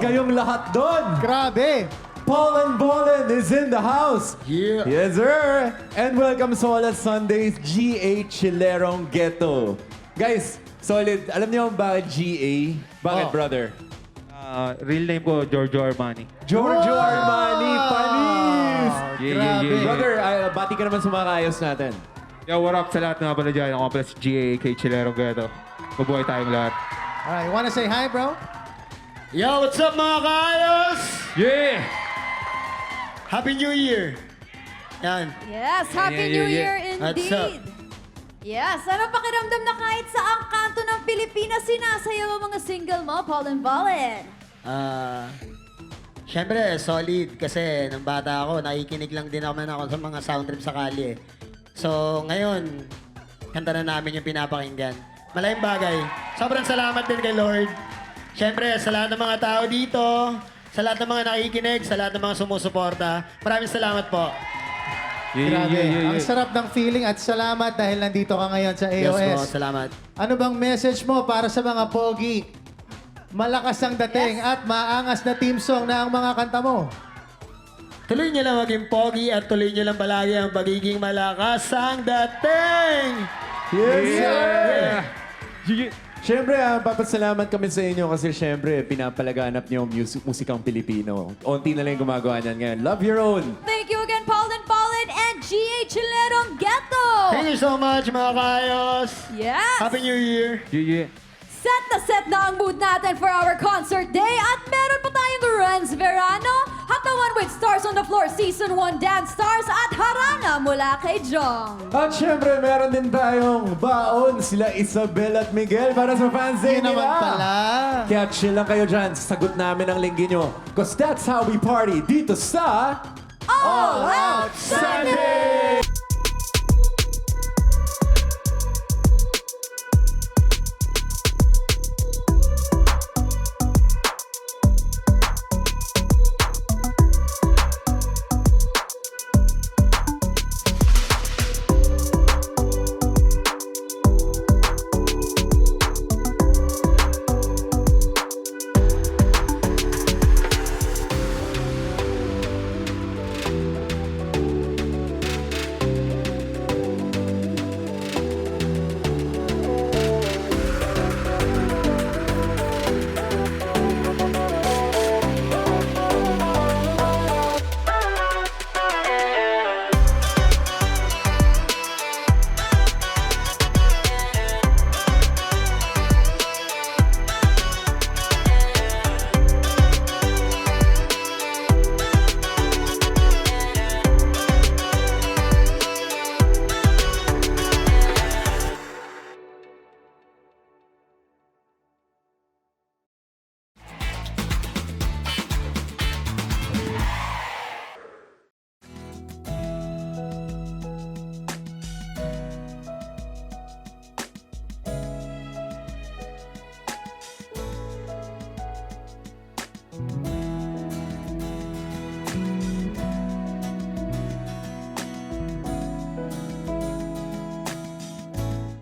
kayong lahat doon. Grabe! Paul and Bolin is in the house. Yeah. Yes, sir. And welcome Solid Sundays, GA Chilerong Ghetto. Guys, Solid, alam niyo bakit GA? Bakit, Oh. brother? Real name ko, Giorgio Armani. Giorgio Wow! Armani, panis! Grabe. Brother, bati ka naman sa mga kaayos natin. Yo, what up sa lahat nga pala dyan. Ako pala si GA kay Chilerong Ghetto. Mabuhay tayong lahat. Alright, you wanna say hi, bro? Yo, what's up mga kaayos? Yeah! Happy New Year! Yan. Yes, Happy Yeah, New yeah, Year yeah. What's up? indeed. Yes, ano pakiramdam na kahit sa ang kanto ng Pilipinas sinasayaw ang mga single mo, Paul and Ballin? Siyempre, solid. Kasi nung bata ako, nakikinig lang din ako sa mga sound trip sa kalye. So, ngayon, kanta na namin yung pinapakinggan. Malaking bagay. Sobrang salamat din kay Lord. Siyempre, sa lahat ng mga tao dito, sa lahat ng mga nakikinig, sa lahat ng mga sumusuporta, maraming salamat po. Grabe. Ang sarap ng feeling at salamat dahil nandito ka ngayon sa Yes AOS. po, salamat. Ano bang message mo para sa mga pogi? Malakas ang dating at maangas na team song na ang mga kanta mo. Tuloy niyo lang maging pogi at tuloy niyo lang palagi ang pagiging malakas ang dating! Yes, sir! GA! Siyempre, papasalamat kami sa inyo kasi siyempre, pinapalaganap niyo ang musikang Pilipino. Unti na lang yung gumagawa niyan ngayon. Love your own! Thank you again, Paul and Ballin and GA Chilerong Ghetto! Thank you so much mga kaayos! Yes! Happy New Year! GA! Set na ang mood natin for our concert day at meron pa tayong Renz Verano, Hatawan with Stars on the Floor Season 1 Dance Stars at Harana mula kay Jong. At syempre, meron din tayong baon sila Isabel at Miguel para sa fans day Yun nila. naman pala. Kaya chill lang kayo dyan. Sagot namin ang linggi nyo. Cause that's how we party dito sa All Out Sunday!